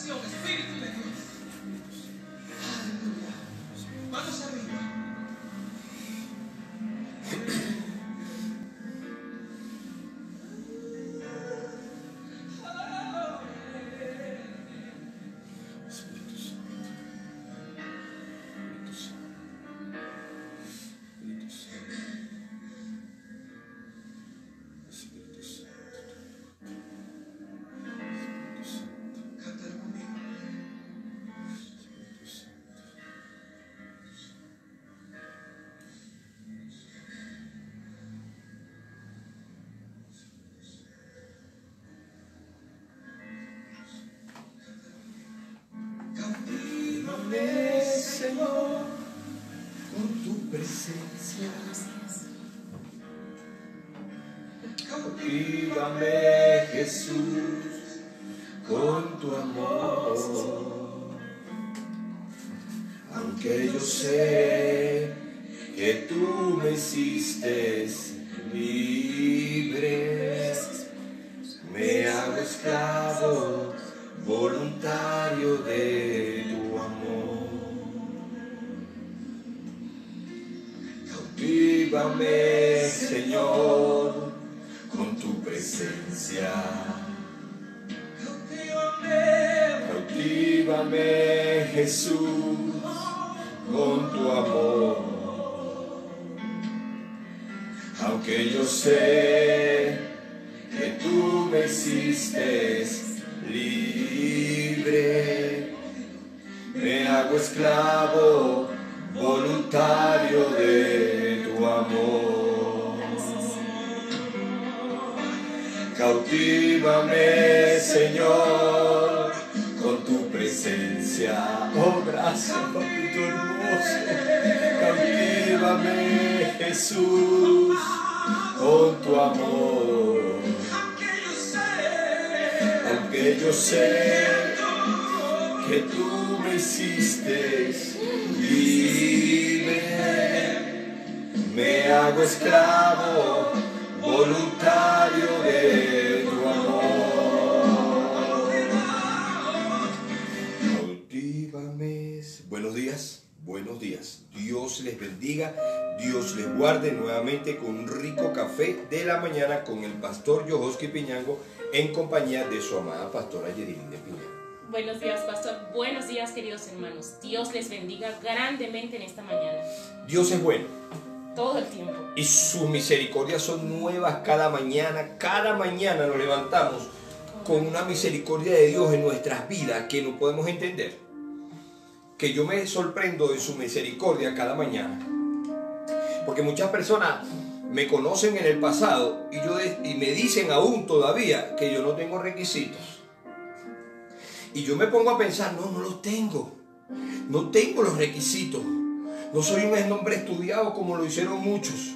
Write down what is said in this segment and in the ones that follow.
adoración, Espíritu de Dios. Aleluya. Manos arriba. Señor, con tu presencia. Cautivame, Jesús, con tu amor. Aunque yo sé que tú me hiciste libre, me hago esclavo voluntario de tu amor. Cautivame, Señor, con tu presencia. Cautivame, Jesús, con tu amor. Aunque yo sé que tú me hiciste libre, me hago esclavo voluntario de tu amor. Cautívame, Señor, con tu presencia. Oh, gracias, papito hermoso. Cautívame, Jesús, con tu amor. Aunque yo sé que tú me hiciste libre, me hago esclavo voluntario de tu amor. Cautívame. Buenos días, buenos días. Dios les bendiga, Dios les guarde nuevamente con un rico café de la mañana con el pastor Yohoski Piñango en compañía de su amada pastora Yedilyn de Piñango. Buenos días, pastor. Buenos días, queridos hermanos. Dios les bendiga grandemente en esta mañana. Dios es bueno. Todo el tiempo. Y sus misericordias son nuevas cada mañana. Cada mañana nos levantamos con una misericordia de Dios en nuestras vidas que no podemos entender. Que yo me sorprendo de su misericordia cada mañana. Porque muchas personas me conocen en el pasado y me dicen aún todavía que yo no tengo requisitos. Y yo me pongo a pensar, no los tengo. No tengo los requisitos. No soy un hombre estudiado como lo hicieron muchos.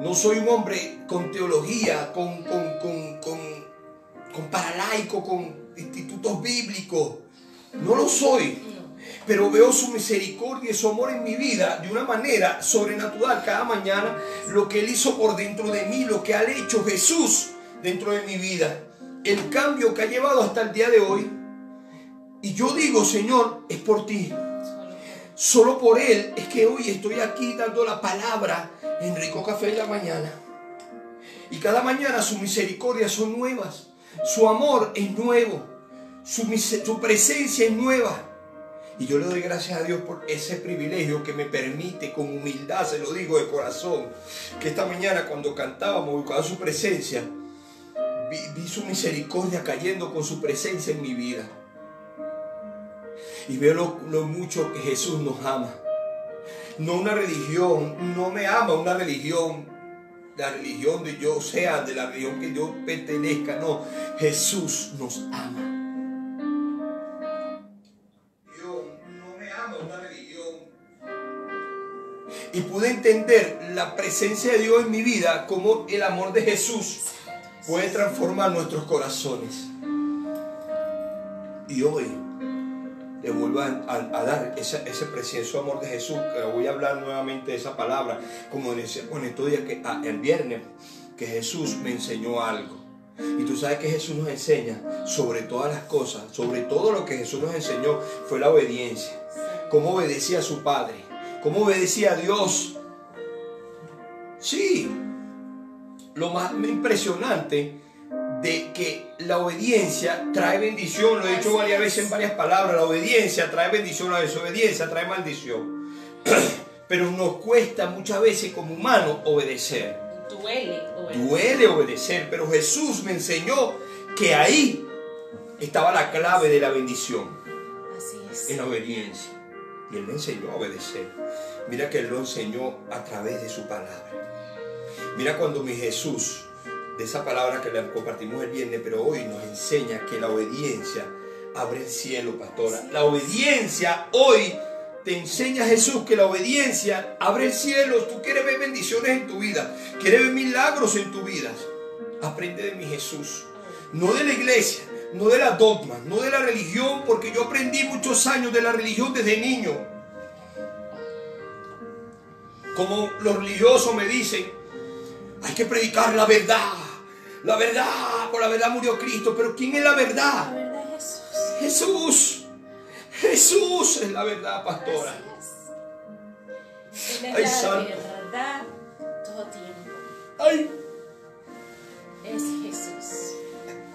No soy un hombre con teología, con paralaico, con institutos bíblicos. No lo soy. Pero veo su misericordia y su amor en mi vida de una manera sobrenatural cada mañana. Lo que Él hizo por dentro de mí, lo que ha hecho Jesús dentro de mi vida. El cambio que ha llevado hasta el día de hoy. Y yo digo, Señor, es por ti. Solo por Él es que hoy estoy aquí dando la palabra en Rico Café de la mañana. Y cada mañana sus misericordias son nuevas. Su amor es nuevo. Su presencia es nueva. Y yo le doy gracias a Dios por ese privilegio que me permite, con humildad, se lo digo de corazón, que esta mañana cuando cantábamos, buscaba su presencia, vi su misericordia cayendo con su presencia en mi vida. Y veo lo mucho que Jesús nos ama. No una religión, no me ama una religión, la religión de yo sea, de la religión que yo pertenezca, no. Jesús nos ama. No me ama una religión. Y pude entender la presencia de Dios en mi vida, como el amor de Jesús puede transformar nuestros corazones. Y hoy le vuelvo a dar ese precioso amor de Jesús, que voy a hablar nuevamente de esa palabra, como decía, bueno, estos días el viernes, que Jesús me enseñó algo. Y tú sabes que Jesús nos enseña sobre todas las cosas, sobre todo lo que Jesús nos enseñó fue la obediencia. Cómo obedecía a su Padre, cómo obedecía a Dios. Sí, lo más impresionante de que la obediencia trae bendición, lo he dicho varias veces en varias palabras, la obediencia trae bendición, la desobediencia trae maldición. Pero nos cuesta muchas veces como humanos obedecer. Duele obedecer, pero Jesús me enseñó que ahí estaba la clave de la bendición. Así es. En la obediencia. Y Él me enseñó a obedecer. Mira que Él lo enseñó a través de su palabra. Mira cuando mi Jesús, de esa palabra que le compartimos el viernes, pero hoy nos enseña que la obediencia abre el cielo, pastora. La obediencia hoy te enseña Jesús que la obediencia abre el cielo. Tú quieres ver bendiciones en tu vida, quieres ver milagros en tu vida. Aprende de mi Jesús. No de la iglesia, no de las dogmas, no de la religión, porque yo aprendí muchos años de la religión desde niño. Como los religiosos me dicen, hay que predicar la verdad. La verdad, por la verdad murió Cristo. Pero ¿quién es la verdad? La verdad es Jesús. Jesús. Jesús es la verdad, pastora. Él es Ay, la santo. verdad todo tiempo. Ay. Es Jesús.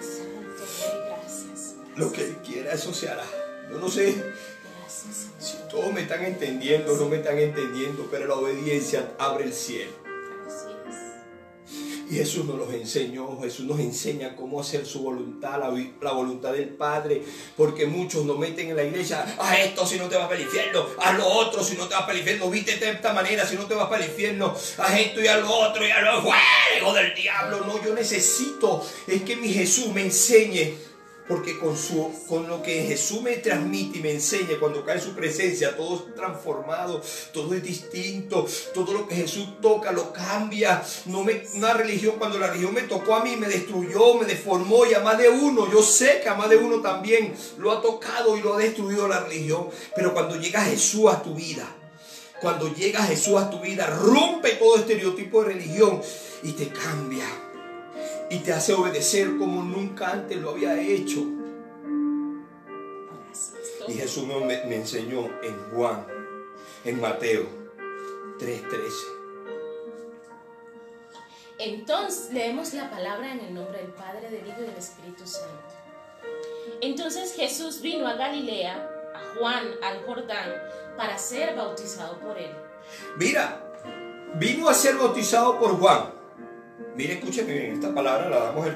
Santo Rey, gracias. Lo que Él quiera, eso se hará. Yo no sé Gracias, Señor. si todos me están entendiendo o no me están entendiendo, pero la obediencia abre el cielo. Así es. Y Jesús nos los enseñó. Jesús nos enseña cómo hacer su voluntad, la voluntad del Padre. Porque muchos nos meten en la iglesia. Haz esto si no te vas para el infierno. Haz lo otro si no te vas para el infierno. Vístete de esta manera si no te vas para el infierno. Haz esto y haz lo otro y haz lo fuego del diablo. No, yo necesito es que mi Jesús me enseñe. Porque con lo que Jesús me transmite y me enseña, cuando cae en su presencia, todo es transformado, todo es distinto, todo lo que Jesús toca lo cambia. Una religión, cuando la religión me tocó a mí, me destruyó, me deformó, y a más de uno, yo sé que a más de uno también lo ha tocado y lo ha destruido la religión. Pero cuando llega Jesús a tu vida, cuando llega Jesús a tu vida, rompe todo estereotipo de religión y te cambia. Y te hace obedecer como nunca antes lo había hecho. Y Jesús me enseñó en Juan, en Mateo 3:13. Entonces leemos la palabra en el nombre del Padre, del Hijo y del Espíritu Santo. Entonces Jesús vino a Galilea, a Juan, al Jordán, para ser bautizado por él. Mira, vino a ser bautizado por Juan. Mire, escúcheme bien, esta palabra la damos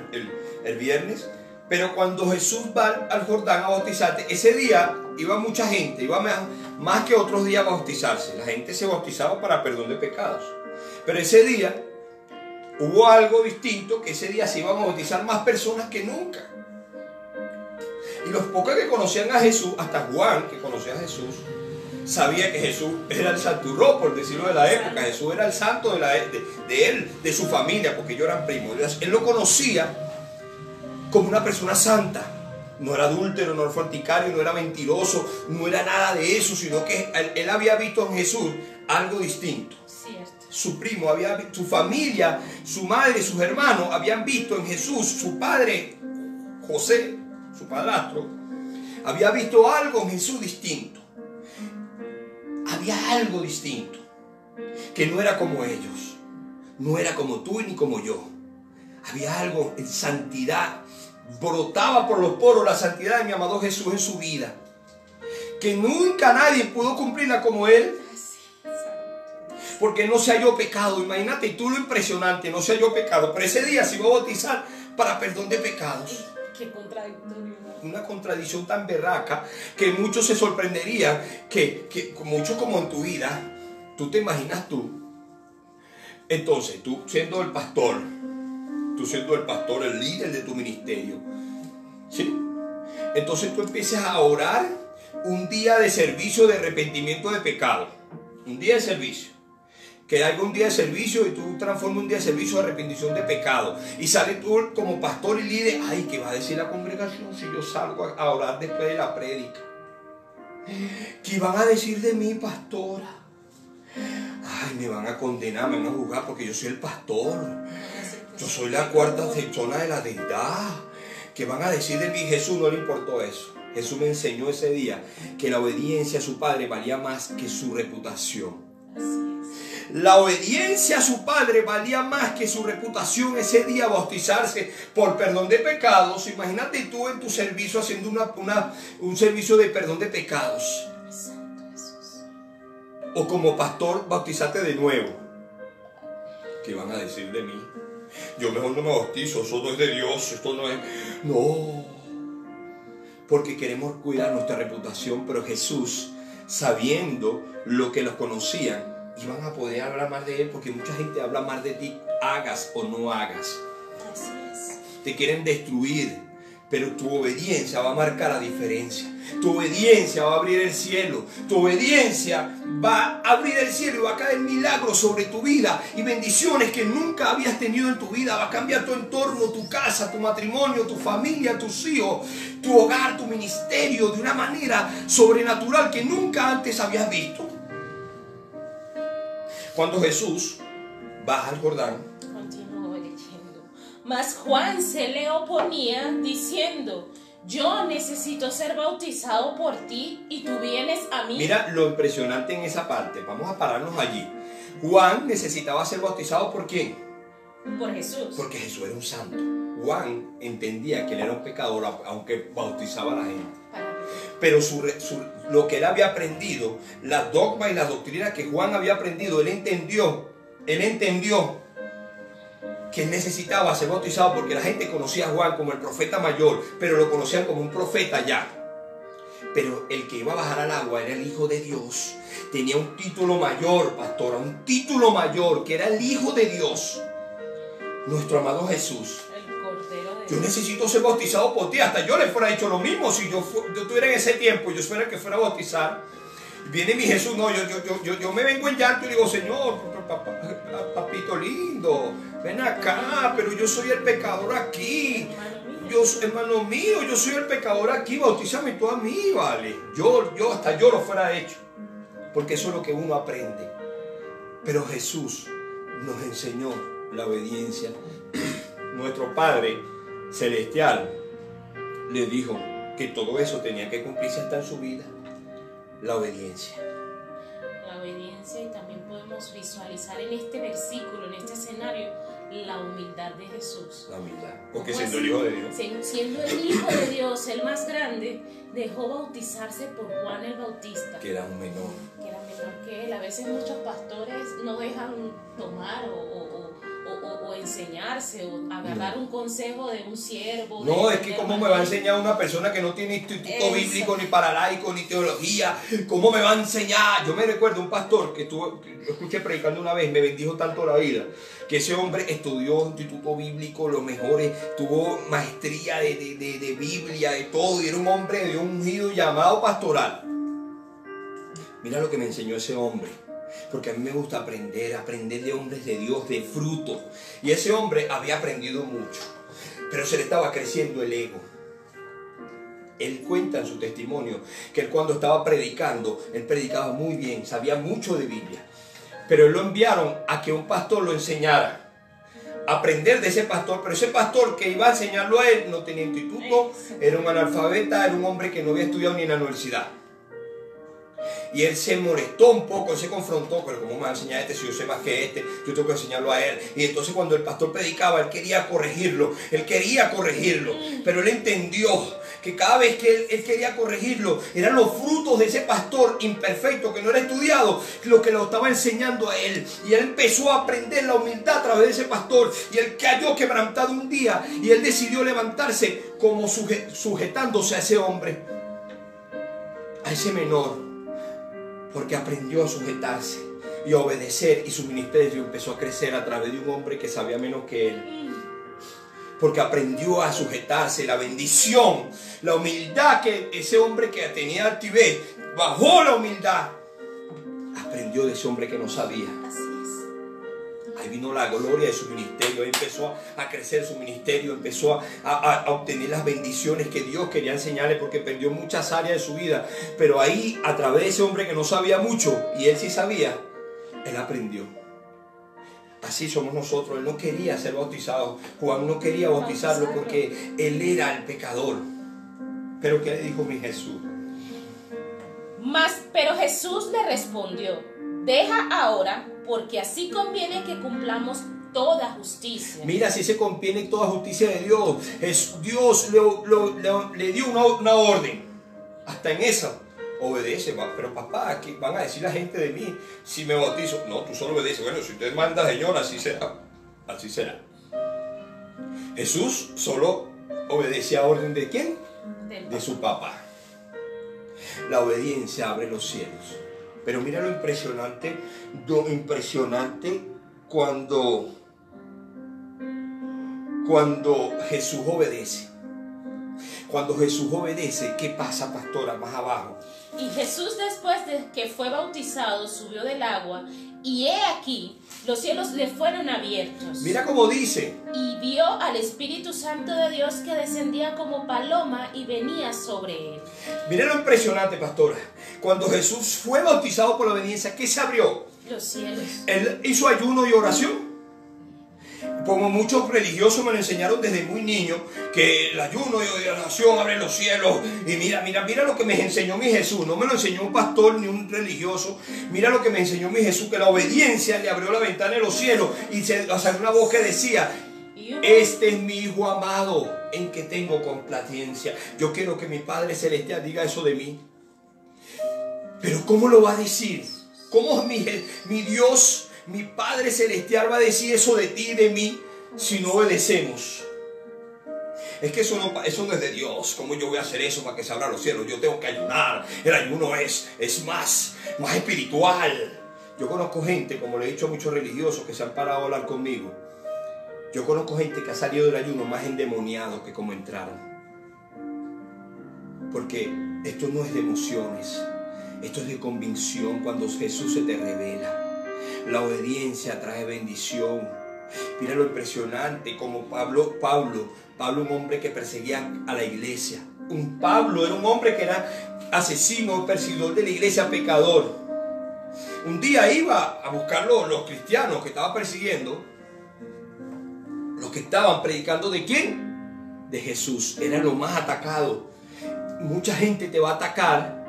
el viernes. Pero cuando Jesús va al Jordán a bautizarse, ese día iba mucha gente, iba más que otros días a bautizarse. La gente se bautizaba para perdón de pecados. Pero ese día hubo algo distinto, que ese día se iban a bautizar más personas que nunca. Y los pocos que conocían a Jesús, hasta Juan, que conocía a Jesús, sabía que Jesús era el santurró, por decirlo de la época. Jesús era el santo de él, de su familia, porque ellos eran primos. Él lo conocía como una persona santa. No era adúltero, no era fornicario, no era mentiroso, no era nada de eso, sino que él había visto en Jesús algo distinto. Cierto. Su primo, su familia, su madre, sus hermanos habían visto en Jesús, su padre, José, su padrastro, había visto algo en Jesús distinto. Había algo distinto, que no era como ellos, no era como tú ni como yo. Había algo en santidad, brotaba por los poros la santidad de mi amado Jesús en su vida, que nunca nadie pudo cumplirla como él, porque no se halló pecado. Imagínate tú lo impresionante, no se halló pecado, pero ese día se iba a bautizar para perdón de pecados. Qué contradictorio, ¿no? Una contradicción tan berraca que muchos se sorprenderían, que muchos como en tu vida, tú te imaginas tú. Entonces, tú siendo el pastor, el líder de tu ministerio, ¿sí? Entonces tú empiezas a orar un día de servicio de arrepentimiento de pecado, un día de servicio. Que haya un día de servicio y tú transformas un día de servicio de arrepentición de pecado. Y sales tú como pastor y líder. Ay, ¿qué va a decir la congregación si yo salgo a orar después de la prédica? ¿Qué van a decir de mí, pastora? Ay, me van a condenar, me van a juzgar porque yo soy el pastor. Yo soy la cuarta persona de la deidad. ¿Qué van a decir de mí? Jesús no le importó eso. Jesús me enseñó ese día que la obediencia a su Padre valía más que su reputación. Así es. La obediencia a su Padre valía más que su reputación. Ese día bautizarse por perdón de pecados. Imagínate tú en tu servicio haciendo un servicio de perdón de pecados. Santo Jesús. O como pastor bautizarte de nuevo. ¿Qué van a decir de mí? Yo mejor no me bautizo, eso no es de Dios, esto no es... No, porque queremos cuidar nuestra reputación, pero Jesús, sabiendo lo que los conocían, iban a poder hablar más de Él, porque mucha gente habla más de ti, hagas o no hagas. Así es. Te quieren destruir, pero tu obediencia va a marcar la diferencia. Tu obediencia va a abrir el cielo. Tu obediencia va a abrir el cielo y va a caer milagros sobre tu vida y bendiciones que nunca habías tenido en tu vida. Va a cambiar tu entorno, tu casa, tu matrimonio, tu familia, tus hijos, tu hogar, tu ministerio de una manera sobrenatural que nunca antes habías visto. Cuando Jesús baja al Jordán, Continúo leyendo. Mas Juan se le oponía diciendo: yo necesito ser bautizado por ti y tú vienes a mí. mira lo impresionante en esa parte. Vamos a pararnos allí. Juan necesitaba ser bautizado ¿por quién? Por Jesús. Porque Jesús era un santo. Juan entendía que él era un pecador, aunque bautizaba a la gente. Pero lo que él había aprendido, las dogmas y las doctrinas que Juan había aprendido, él entendió que él necesitaba ser bautizado porque la gente conocía a Juan como el profeta mayor, pero lo conocían como un profeta ya. Pero el que iba a bajar al agua era el Hijo de Dios. Tenía un título mayor, pastora, un título mayor, que era el Hijo de Dios. Nuestro amado Jesús. El Cordero de Yo Dios. necesito ser bautizado por ti. Hasta yo le fuera dicho lo mismo. Si yo estuviera en ese tiempo, yo fuera el que fuera a bautizar. Viene mi Jesús, no, yo me vengo en llanto y digo: Señor, papito lindo, ven acá, pero yo soy el pecador aquí. Hermano mío, yo soy el pecador aquí, bautízame tú a mí, vale. Hasta yo lo fuera hecho. Porque eso es lo que uno aprende. Pero Jesús nos enseñó la obediencia. Nuestro Padre Celestial le dijo que todo eso tenía que cumplirse hasta en su vida. La obediencia. La obediencia, y también podemos visualizar en este versículo, en este escenario, la humildad de Jesús. La humildad. Porque ¿Cómo siendo así? el Hijo de Dios. Siendo el Hijo de Dios, el más grande, dejó bautizarse por Juan el Bautista, Que era un menor. que era menor que él. A veces muchos pastores no dejan tomar o enseñarse o agarrar un consejo de un siervo. No, es que cómo me va a enseñar una persona que no tiene instituto bíblico, ni para laico, ni teología. ¿Cómo me va a enseñar? Yo me recuerdo un pastor que lo escuché predicando una vez, me bendijo tanto la vida, que ese hombre estudió instituto bíblico, los mejores, tuvo maestría de Biblia, de todo, y era un hombre de un ungido llamado pastoral. Mira lo que me enseñó ese hombre. Porque a mí me gusta aprender de hombres de Dios, de fruto. Y ese hombre había aprendido mucho, pero se le estaba creciendo el ego. Él cuenta en su testimonio que él cuando estaba predicando, él predicaba muy bien, sabía mucho de Biblia. Pero él lo enviaron a que un pastor lo enseñara. Aprender de ese pastor, pero ese pastor que iba a enseñarlo a él no tenía instituto, era un analfabeta, era un hombre que no había estudiado ni en la universidad. Y él se molestó un poco, él se confrontó: pero ¿cómo me va a enseñar si yo sé más que yo tengo que enseñarlo a él? Y entonces cuando el pastor predicaba, él quería corregirlo, pero él entendió que cada vez que él quería corregirlo, eran los frutos de ese pastor imperfecto, que no era estudiado, lo que lo estaba enseñando a él. Y él empezó a aprender la humildad a través de ese pastor, y él cayó quebrantado un día, y él decidió levantarse como sujetándose a ese hombre, a ese menor. Porque aprendió a sujetarse y a obedecer, y su ministerio empezó a crecer a través de un hombre que sabía menos que él. Porque aprendió a sujetarse, la bendición, la humildad que ese hombre que tenía altivez, bajó la humildad. Aprendió de ese hombre que no sabía. Así es. Ahí vino la gloria de su ministerio, ahí empezó a crecer su ministerio, empezó a obtener las bendiciones que Dios quería enseñarle, porque perdió muchas áreas de su vida. Pero ahí, a través de ese hombre que no sabía mucho, y él sí sabía, él aprendió. Así somos nosotros. Él no quería ser bautizado. Juan no quería bautizarlo porque él era el pecador. Pero ¿qué le dijo mi Jesús? Pero Jesús le respondió: deja ahora, porque así conviene que cumplamos toda justicia. Mira, si se conviene toda justicia de Dios. Dios le dio una orden. Hasta en eso obedece. Pero papá, ¿qué van a decir la gente de mí si me bautizo? No, tú solo obedeces. Bueno, si usted manda, Señor, así será. Así será. Jesús solo obedece a orden ¿de quién? De su papá. La obediencia abre los cielos. Pero mira lo impresionante cuando Jesús obedece. Cuando Jesús obedece, ¿qué pasa, pastora? Más abajo. Y Jesús, después de que fue bautizado, subió del agua, y he aquí, los cielos le fueron abiertos. Mira cómo dice. Y vio al Espíritu Santo de Dios que descendía como paloma y venía sobre él. Mira lo impresionante, pastora. Cuando Jesús fue bautizado por la obediencia, ¿qué se abrió? Los cielos. Él hizo ayuno y oración. Como muchos religiosos me lo enseñaron desde muy niño, que el ayuno y oración abre los cielos. Y mira lo que me enseñó mi Jesús. No me lo enseñó un pastor ni un religioso. Mira lo que me enseñó mi Jesús, que la obediencia le abrió la ventana de los cielos. Y se salió una voz que decía: este es mi Hijo amado, en que tengo complacencia. Yo quiero que mi Padre Celestial diga eso de mí. Pero ¿cómo lo va a decir? ¿Cómo mi Dios, mi Padre Celestial, va a decir eso de ti y de mí si no obedecemos? Es que eso no es de Dios. ¿Cómo yo voy a hacer eso para que se abran los cielos? Yo tengo que ayunar. El ayuno es más espiritual. Yo conozco gente, como le he dicho a muchos religiosos que se han parado a hablar conmigo. Yo conozco gente que ha salido del ayuno más endemoniado que como entraron. Porque esto no es de emociones. Esto es de convicción cuando Jesús se te revela. La obediencia trae bendición. Mira lo impresionante, como Pablo, un hombre que perseguía a la iglesia. Pablo era un hombre que era asesino, perseguidor de la iglesia, pecador. Un día iba a buscar los cristianos que estaba persiguiendo, los que estaban predicando ¿de quién? De Jesús. Era lo más atacado. Mucha gente te va a atacar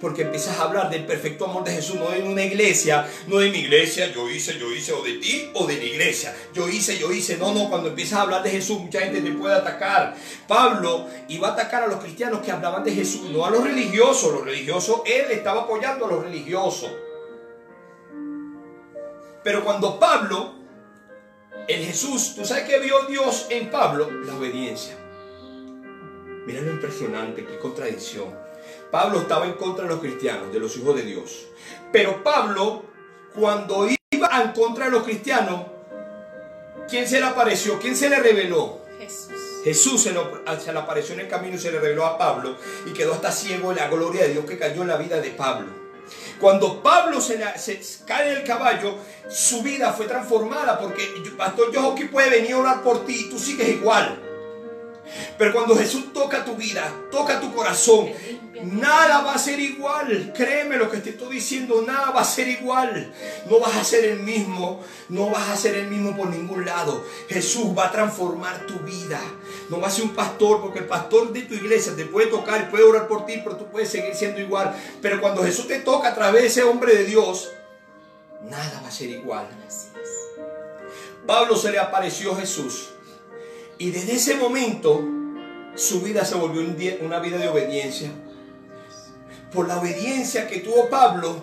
porque empiezas a hablar del perfecto amor de Jesús, no de una iglesia, no de mi iglesia, yo hice, o de ti o de la iglesia, yo hice. No, cuando empiezas a hablar de Jesús, mucha gente te puede atacar. Pablo iba a atacar a los cristianos que hablaban de Jesús, no a los religiosos. Los religiosos, él estaba apoyando a los religiosos. Pero cuando Pablo, el Jesús, ¿tú sabes qué vio Dios en Pablo? La obediencia. Mira lo impresionante, qué contradicción. Pablo estaba en contra de los cristianos, de los hijos de Dios. Pero Pablo, cuando iba en contra de los cristianos, ¿quién se le apareció? ¿Quién se le reveló? Jesús se le apareció en el camino y se le reveló a Pablo. Y quedó hasta ciego de la gloria de Dios que cayó en la vida de Pablo. Cuando Pablo se cae del caballo, su vida fue transformada. Porque Pastor Jojoski puede venir a orar por ti y tú sigues igual. Pero cuando Jesús toca tu vida, toca tu corazón, nada va a ser igual. Créeme lo que te estoy diciendo, nada va a ser igual. No vas a ser el mismo, no vas a ser el mismo por ningún lado. Jesús va a transformar tu vida. No va a ser un pastor, porque el pastor de tu iglesia te puede tocar, puede orar por ti, pero tú puedes seguir siendo igual. Pero cuando Jesús te toca a través de ese hombre de Dios, nada va a ser igual. Pablo se le apareció Jesús. Y desde ese momento su vida se volvió una vida de obediencia. Por la obediencia que tuvo Pablo,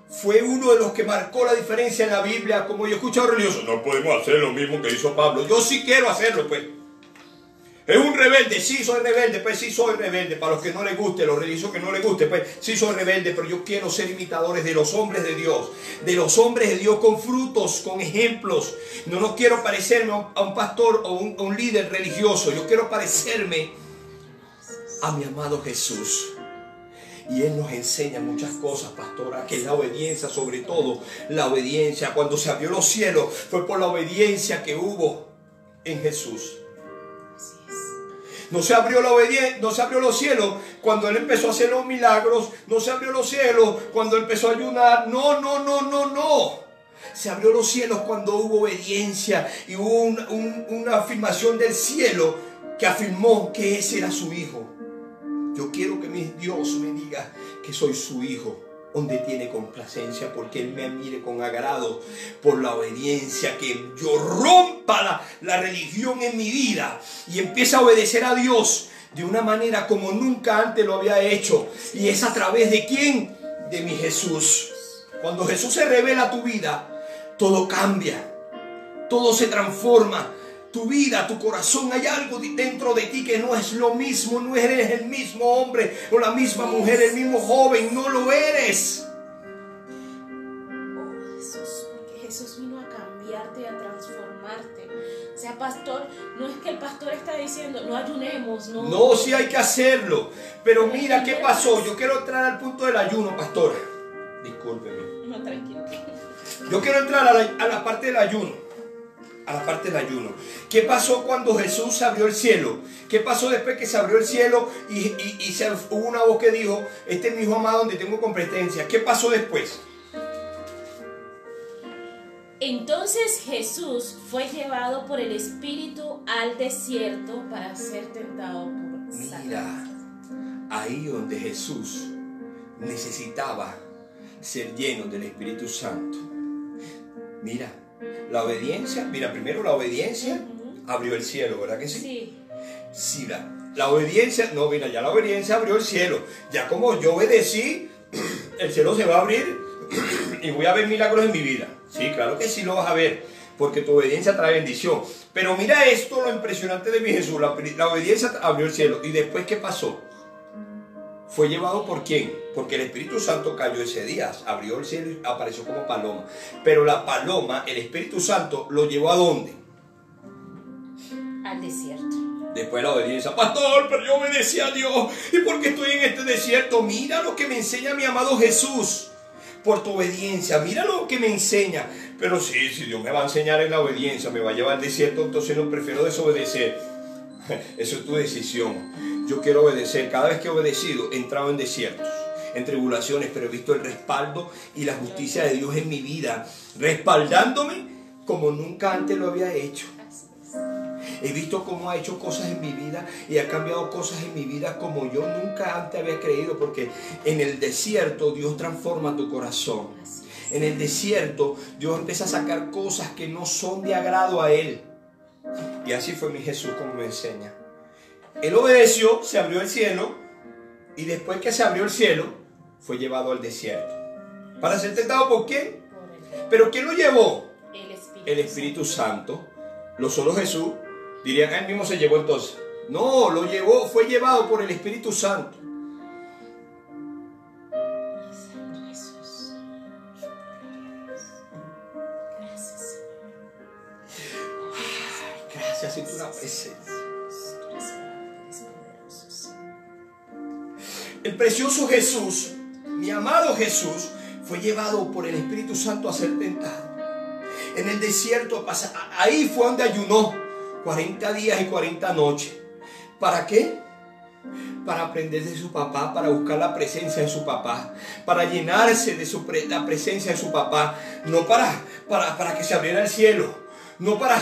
fue uno de los que marcó la diferencia en la Biblia. Como yo he escuchado religiosos, no podemos hacer lo mismo que hizo Pablo. Yo sí quiero hacerlo, pues. Es un rebelde, sí soy rebelde, pues sí soy rebelde. Para los que no les guste, los religiosos que no les guste, pues sí soy rebelde, pero yo quiero ser imitadores de los hombres de Dios. De los hombres de Dios con frutos, con ejemplos. No quiero parecerme a un pastor o un líder religioso. Yo quiero parecerme a mi amado Jesús. Y Él nos enseña muchas cosas, pastora, que es la obediencia, sobre todo la obediencia. Cuando se abrió los cielos, fue por la obediencia que hubo en Jesús. No se abrió los cielos cuando Él empezó a hacer los milagros. No se abrió los cielos cuando Él empezó a ayunar. No. Se abrió los cielos cuando hubo obediencia y hubo una afirmación del cielo que afirmó que ese era su hijo. Yo quiero que mi Dios me diga que soy su hijo, donde tiene complacencia, porque Él me mire con agrado por la obediencia, que yo rompa la religión en mi vida y empiece a obedecer a Dios de una manera como nunca antes lo había hecho. Y es a través de ¿quién? De mi Jesús. Cuando Jesús se revela a tu vida, todo cambia, todo se transforma. Tu vida, tu corazón, hay algo dentro de ti que no es lo mismo. No eres el mismo hombre o la misma mujer, el mismo joven. No lo eres. Oh Jesús, porque Jesús vino a cambiarte y a transformarte. O sea, pastor, no es que el pastor está diciendo no ayunemos, no. No, sí hay que hacerlo. Pero mira qué pasó. Yo quiero entrar al punto del ayuno, pastor. Discúlpeme. No, tranquilo. Yo quiero entrar a la parte del ayuno. A la parte del ayuno. ¿Qué pasó cuando Jesús abrió el cielo? ¿Qué pasó después que se abrió el cielo y hubo una voz que dijo: este es mi hijo amado donde tengo competencia? ¿Qué pasó después? Entonces Jesús fue llevado por el Espíritu al desierto para ser tentado por Satanás. Mira, ahí donde Jesús necesitaba ser lleno del Espíritu Santo. Mira, la obediencia, primero la obediencia abrió el cielo, ¿verdad que sí? Sí. Sí, la obediencia, no, mira, ya la obediencia abrió el cielo. Ya como yo obedecí, el cielo se va a abrir y voy a ver milagros en mi vida. Sí, claro que sí lo vas a ver, porque tu obediencia trae bendición. Pero mira esto, lo impresionante de mi Jesús, la obediencia abrió el cielo. ¿Y después qué pasó? ¿Fue llevado por quién? Porque el Espíritu Santo cayó ese día, abrió el cielo y apareció como paloma. Pero la paloma, el Espíritu Santo, ¿lo llevó a dónde? Al desierto. Después la obediencia: pastor, pero yo obedecí a Dios. ¿Y por qué estoy en este desierto? Mira lo que me enseña mi amado Jesús. Por tu obediencia, mira lo que me enseña. Pero sí, si Dios me va a enseñar en la obediencia, me va a llevar al desierto, entonces no, prefiero desobedecer. Eso es tu decisión. Yo quiero obedecer. Cada vez que he obedecido, he entrado en desiertos, en tribulaciones, pero he visto el respaldo y la justicia de Dios en mi vida, respaldándome como nunca antes lo había hecho. He visto cómo ha hecho cosas en mi vida y ha cambiado cosas en mi vida como yo nunca antes había creído, porque en el desierto Dios transforma tu corazón. En el desierto Dios empieza a sacar cosas que no son de agrado a Él. Y así fue mi Jesús como me enseña. Él obedeció, se abrió el cielo, y después que se abrió el cielo, fue llevado al desierto. ¿Para ser tentado por quién? ¿Pero quién lo llevó? El Espíritu Santo. ¿Lo solo Jesús? Dirían, él mismo se llevó entonces. No, lo llevó, fue llevado por el Espíritu Santo. Jesús. Gracias. Gracias, y tu presencia. El precioso Jesús, mi amado Jesús, fue llevado por el Espíritu Santo a ser tentado. En el desierto, ahí fue donde ayunó 40 días y 40 noches. ¿Para qué? Para aprender de su papá, para buscar la presencia de su papá, para llenarse de la presencia de su papá, no para que se abriera el cielo, no para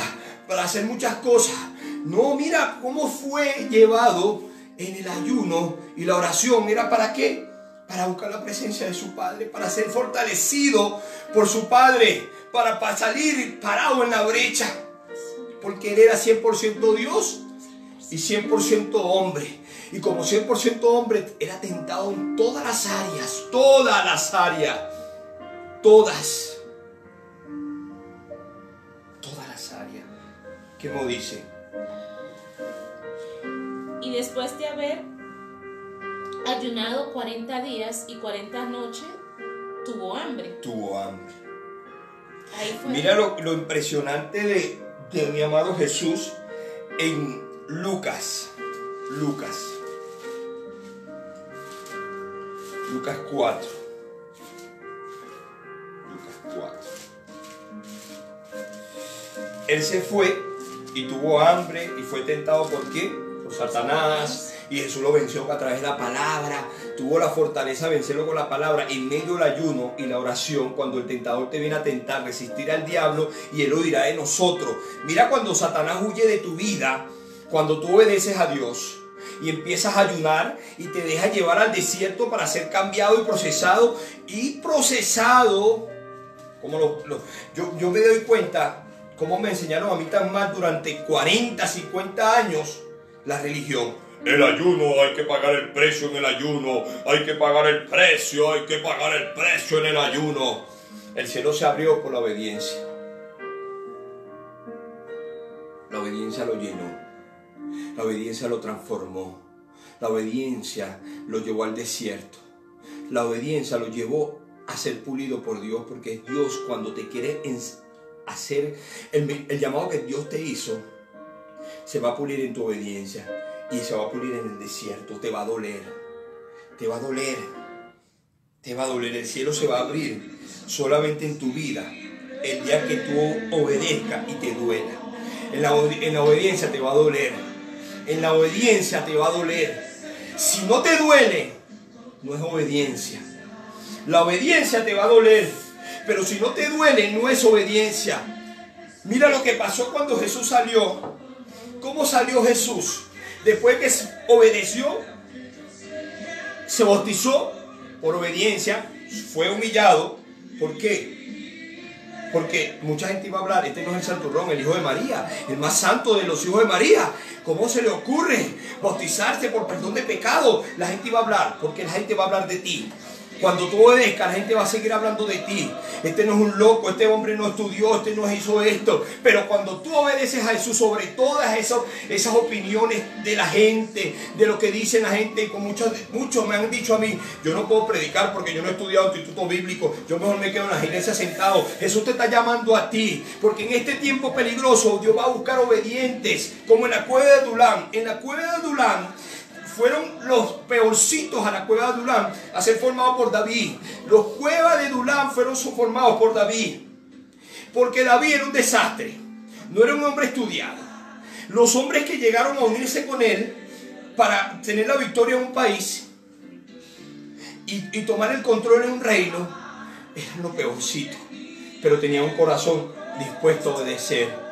hacer muchas cosas. No, mira cómo fue llevado en el ayuno y la oración. ¿Era para qué? Para buscar la presencia de su Padre, para ser fortalecido por su Padre, para salir parado en la brecha, porque Él era 100% Dios y 100% hombre. Y como 100% hombre, era tentado en todas las áreas, todas las áreas. ¿Qué me dice? Y después de haber ayunado 40 días y 40 noches, tuvo hambre. Ahí fue. Mira lo impresionante de mi amado Jesús en Lucas 4. Él se fue y tuvo hambre y fue tentado ¿por quién? Por Satanás. Y Jesús lo venció a través de la palabra. Tuvo la fortaleza de vencerlo con la palabra en medio del ayuno y la oración. Cuando el tentador te viene a tentar, resistir al diablo y él huirá de nosotros. Mira cuando Satanás huye de tu vida, cuando tú obedeces a Dios y empiezas a ayunar y te dejas llevar al desierto para ser cambiado y procesado. Yo me doy cuenta cómo me enseñaron a mí tan mal durante 40, 50 años la religión. El ayuno, hay que pagar el precio en el ayuno, hay que pagar el precio en el ayuno. El cielo se abrió por la obediencia. La obediencia lo llenó, la obediencia lo transformó, la obediencia lo llevó al desierto, la obediencia lo llevó a ser pulido por Dios, porque Dios, cuando te quiere hacer el llamado que Dios te hizo, se va a pulir en tu obediencia. Y se va a pulir en el desierto. Te va a doler. Te va a doler. Te va a doler. El cielo se va a abrir solamente en tu vida el día que tú obedezcas y te duela. En la obediencia te va a doler. En la obediencia te va a doler. Si no te duele, no es obediencia. La obediencia te va a doler. Pero si no te duele, no es obediencia. Mira lo que pasó cuando Jesús salió. ¿Cómo salió Jesús? Después que obedeció, se bautizó por obediencia, fue humillado. ¿Por qué? Porque mucha gente iba a hablar, este no es el santurrón, el hijo de María, el más santo de los hijos de María. ¿Cómo se le ocurre bautizarse por perdón de pecado? La gente iba a hablar, porque la gente va a hablar de ti. Cuando tú obedezcas, la gente va a seguir hablando de ti. Este no es un loco, este hombre no estudió, este no hizo esto. Pero cuando tú obedeces a Jesús sobre todas esas opiniones de la gente, de lo que dicen la gente, con muchos me han dicho a mí, yo no puedo predicar porque yo no he estudiado instituto bíblico, yo mejor me quedo en las iglesias sentado. Jesús te está llamando a ti, porque en este tiempo peligroso Dios va a buscar obedientes, como en la cueva de Adulán. En la cueva de Adulán fueron los peorcitos a la cueva de Adulán a ser formados por David. Los cuevas de Adulán fueron formados por David, porque David era un desastre, no era un hombre estudiado. Los hombres que llegaron a unirse con él para tener la victoria en un país y tomar el control en un reino eran los peorcitos, pero tenían un corazón dispuesto a obedecer.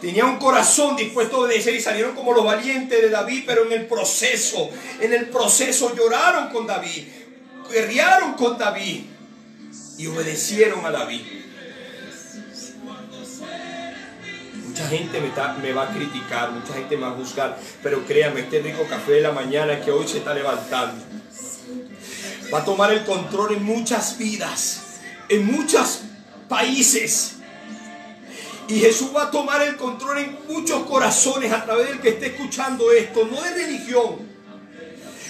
Tenía un corazón dispuesto a obedecer y salieron como los valientes de David, pero en el proceso lloraron con David, guerrearon con David y obedecieron a David. Mucha gente me va a criticar, mucha gente me va a juzgar, pero créanme, este rico café de la mañana que hoy se está levantando va a tomar el control en muchas vidas, en muchos países. Y Jesús va a tomar el control en muchos corazones a través del que esté escuchando esto, no de religión.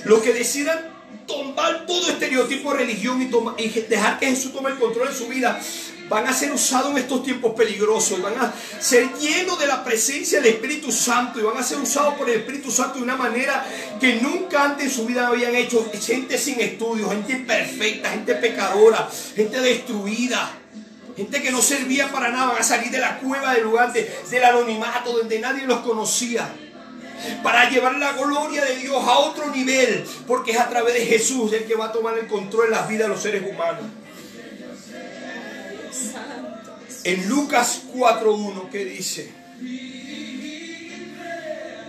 Los que decidan tomar todo estereotipo de religión y dejar que Jesús tome el control de su vida, van a ser usados en estos tiempos peligrosos, y van a ser llenos de la presencia del Espíritu Santo, y van a ser usados por el Espíritu Santo de una manera que nunca antes en su vida habían hecho. Gente sin estudios, gente imperfecta, gente pecadora, gente destruida. Gente que no servía para nada, van a salir de la cueva del lugar del anonimato donde nadie los conocía, para llevar la gloria de Dios a otro nivel, porque es a través de Jesús el que va a tomar el control en las vidas de los seres humanos. En Lucas 4:1, ¿qué dice?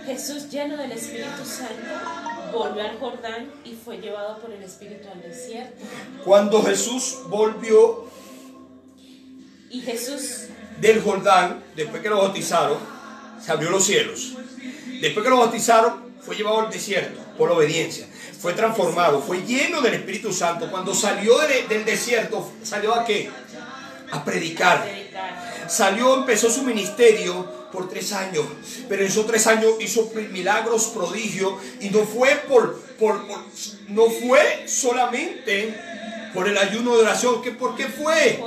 Jesús, lleno del Espíritu Santo, volvió al Jordán y fue llevado por el Espíritu al desierto. Cuando Jesús volvió Y Jesús del Jordán, después que lo bautizaron, se abrió los cielos. Después que lo bautizaron, fue llevado al desierto por obediencia. Fue transformado, fue lleno del Espíritu Santo. Cuando salió del desierto, ¿salió a qué? A predicar. Empezó su ministerio por 3 años. Pero en esos 3 años hizo milagros, prodigios. Y no fue no fue solamente por el ayuno de oración. ¿Por qué fue?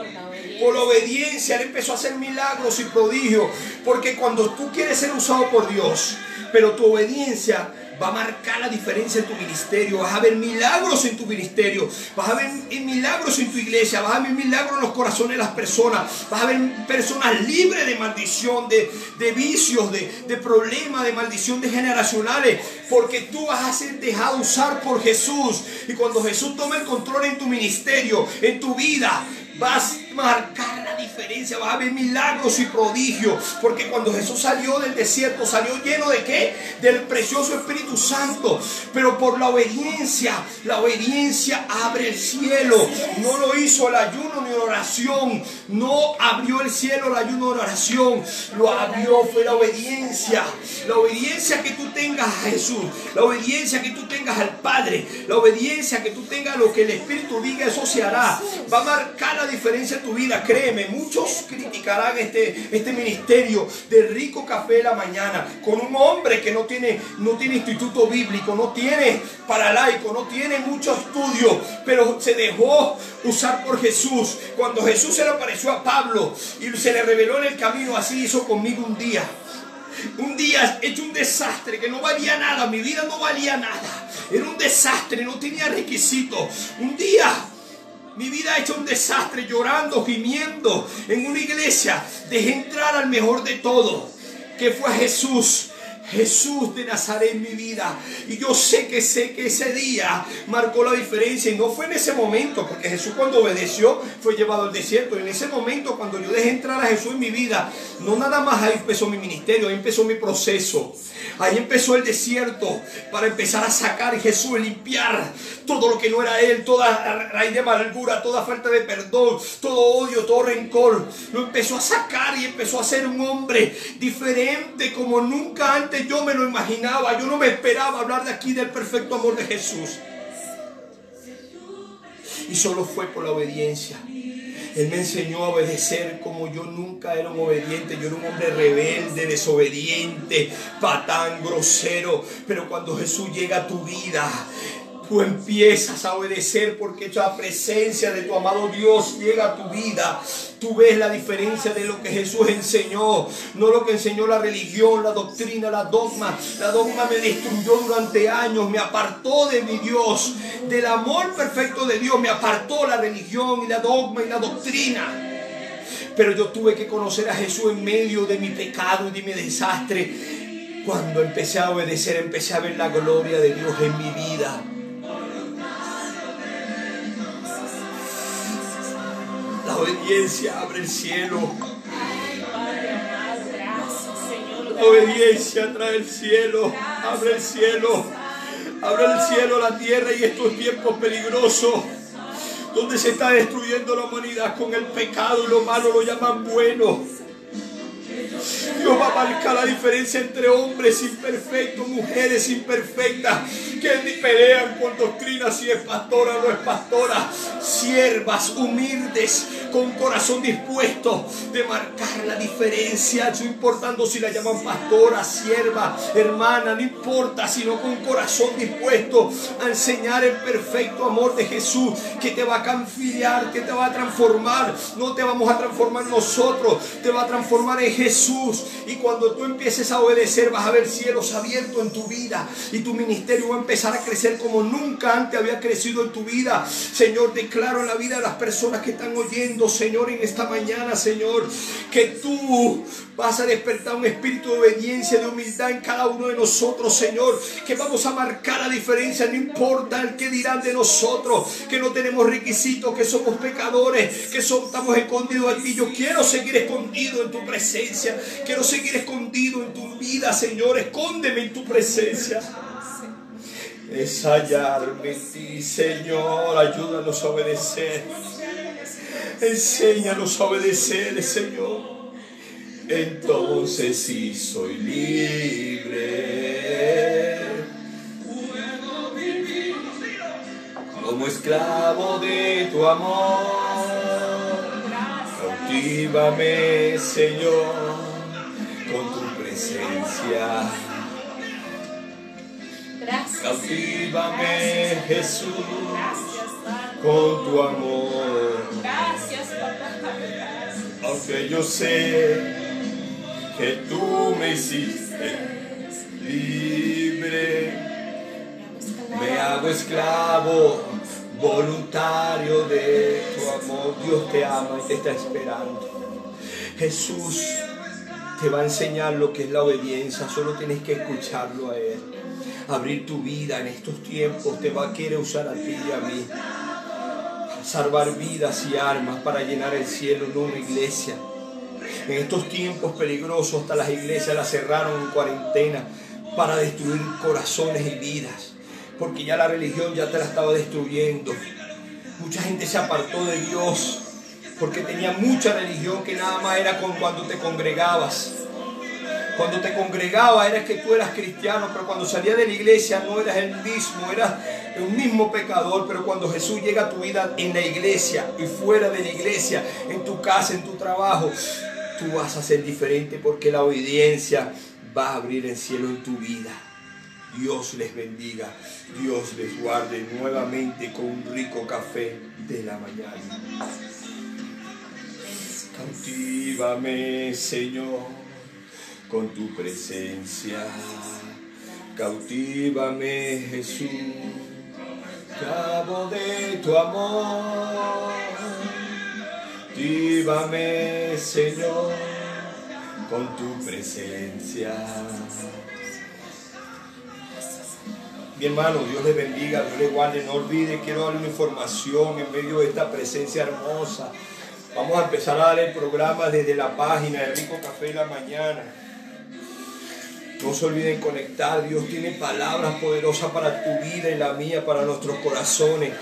Por la obediencia. Él empezó a hacer milagros y prodigios. Porque cuando tú quieres ser usado por Dios, pero tu obediencia va a marcar la diferencia en tu ministerio. Vas a ver milagros en tu ministerio, vas a ver milagros en tu iglesia, vas a ver milagros en los corazones de las personas, vas a ver personas libres de maldición, de vicios, de problemas, de maldición de generacionales, porque tú vas a ser dejado usar por Jesús. Y cuando Jesús tome el control en tu ministerio, en tu vida, vas a marcar la diferencia, vas a ver milagros y prodigios, porque cuando Jesús salió del desierto, salió lleno ¿de qué? Del precioso Espíritu Santo, pero por la obediencia abre el cielo. No lo hizo el ayuno ni la oración, no abrió el cielo el ayuno ni la oración, lo abrió fue la obediencia que tú tengas a Jesús, la obediencia que tú tengas al Padre, la obediencia que tú tengas a lo que el Espíritu diga, eso se hará. Va a marcar la diferencia en tu vida, créeme. Muchos criticarán este ministerio de Rico Café de la Mañana, con un hombre que no tiene instituto bíblico, no tiene paralaico, no tiene mucho estudio, pero se dejó usar por Jesús. Cuando Jesús se le apareció a Pablo y se le reveló en el camino, así hizo conmigo un día hecho un desastre, que no valía nada, mi vida no valía nada, era un desastre, no tenía requisitos. Un día mi vida hecha un desastre, llorando, gimiendo en una iglesia, dejé entrar al mejor de todo, que fue a Jesús de Nazaret en mi vida. Y yo sé que ese día marcó la diferencia. Y no fue en ese momento, porque Jesús, cuando obedeció, fue llevado al desierto. Y en ese momento, cuando yo dejé entrar a Jesús en mi vida, no nada más ahí empezó mi ministerio, ahí empezó mi proceso. Ahí empezó el desierto para empezar a sacar Jesús, limpiar todo lo que no era Él, toda raíz de amargura, toda falta de perdón, todo odio, todo rencor. Lo empezó a sacar y empezó a ser un hombre diferente como nunca antes yo me lo imaginaba. Yo no me esperaba hablar de aquí del perfecto amor de Jesús. Y solo fue por la obediencia. Él me enseñó a obedecer como yo nunca era un obediente. Yo era un hombre rebelde, desobediente, patán, grosero. Pero cuando Jesús llega a tu vida, tú empiezas a obedecer, porque la presencia de tu amado Dios llega a tu vida. Tú ves la diferencia de lo que Jesús enseñó, no lo que enseñó la religión, la doctrina, la dogma. La dogma me destruyó durante años, me apartó de mi Dios, del amor perfecto de Dios. Me apartó la religión y la dogma y la doctrina. Pero yo tuve que conocer a Jesús en medio de mi pecado y de mi desastre. Cuando empecé a obedecer, empecé a ver la gloria de Dios en mi vida. La obediencia abre el cielo. La obediencia trae el cielo. Abre el cielo. Abre el cielo, la tierra, y estos tiempos peligrosos, donde se está destruyendo la humanidad con el pecado y lo malo lo llaman bueno. Dios va a marcar la diferencia entre hombres imperfectos, mujeres imperfectas, que pelean por doctrina, si es pastora o no es pastora. Siervas humildes, con corazón dispuesto de marcar la diferencia, no importando si la llaman pastora, sierva, hermana, no importa, sino con corazón dispuesto a enseñar el perfecto amor de Jesús, que te va a cambiar, que te va a transformar. No te vamos a transformar nosotros, te va a transformar en Jesús. Y cuando tú empieces a obedecer, vas a ver cielos abiertos en tu vida, y tu ministerio va a empezar a crecer como nunca antes había crecido en tu vida. Señor, declaro en la vida de las personas que están oyendo, Señor, en esta mañana, Señor, que tú vas a despertar un espíritu de obediencia, de humildad en cada uno de nosotros, Señor, que vamos a marcar la diferencia. No importa el que dirán de nosotros, que no tenemos requisitos, que somos pecadores, que estamos escondidos aquí. Yo quiero seguir escondido en tu presencia, quiero seguir escondido en tu vida, Señor. Escóndeme en tu presencia. Es hallarme en ti, Señor. Ayúdanos a obedecer. Enséñanos a obedecer, Señor. Entonces sí soy libre, como esclavo de tu amor. Cautívame, Señor, con tu presencia. Cautívame, Jesús, con tu amor. Gracias, papá. Aunque yo sé que tú me hiciste libre. hago esclavo voluntario de tu amor. Dios te ama y te está esperando. Jesús te va a enseñar lo que es la obediencia, solo tienes que escucharlo a Él. Abrir tu vida en estos tiempos, te va a querer usar a ti y a mí. Salvar vidas y almas para llenar el cielo, no una iglesia. En estos tiempos peligrosos hasta las iglesias las cerraron en cuarentena para destruir corazones y vidas, porque ya la religión ya te la estaba destruyendo. Mucha gente se apartó de Dios porque tenía mucha religión que nada más era cuando te congregabas. Cuando te congregabas era que tú eras cristiano, pero cuando salías de la iglesia no eras el mismo, eras un mismo pecador. Pero cuando Jesús llega a tu vida en la iglesia y fuera de la iglesia, en tu casa, en tu trabajo, tú vas a ser diferente, porque la obediencia va a abrir el cielo en tu vida. Dios les bendiga, Dios les guarde nuevamente con un rico café de la mañana. Cautívame, Señor, con tu presencia. Cautívame, Jesús, cabo de tu amor. Cautivame, Señor, con tu presencia. Mi hermano, Dios les bendiga, Dios les guarde. No olvide, quiero darle una información en medio de esta presencia hermosa. Vamos a empezar a dar el programa desde la página de Rico Café de la Mañana. No se olviden conectar. Dios tiene palabras poderosas para tu vida y la mía, para nuestros corazones.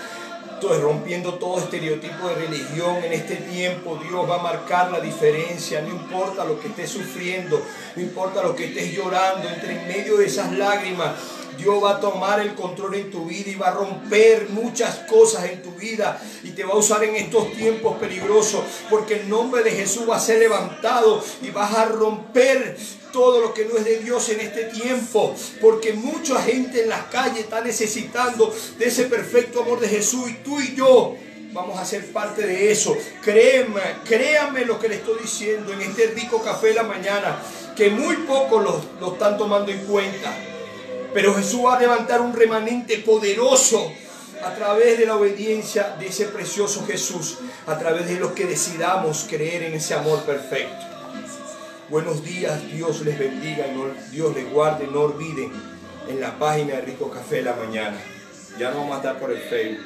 Rompiendo todo estereotipo de religión en este tiempo. Dios va a marcar la diferencia. No importa lo que estés sufriendo, no importa lo que estés llorando, entre en medio de esas lágrimas, Dios va a tomar el control en tu vida y va a romper muchas cosas en tu vida y te va a usar en estos tiempos peligrosos, porque el nombre de Jesús va a ser levantado y vas a romper todo lo que no es de Dios en este tiempo, porque mucha gente en las calles está necesitando de ese perfecto amor de Jesús, y tú y yo vamos a ser parte de eso. Créame lo que le estoy diciendo en este Rico Café de la Mañana, que muy pocos lo están tomando en cuenta. Pero Jesús va a levantar un remanente poderoso a través de la obediencia de ese precioso Jesús, a través de los que decidamos creer en ese amor perfecto. Buenos días, Dios les bendiga y Dios les guarde. No olviden en la página de Rico Café de la Mañana. Ya no vamos a estar por el Facebook.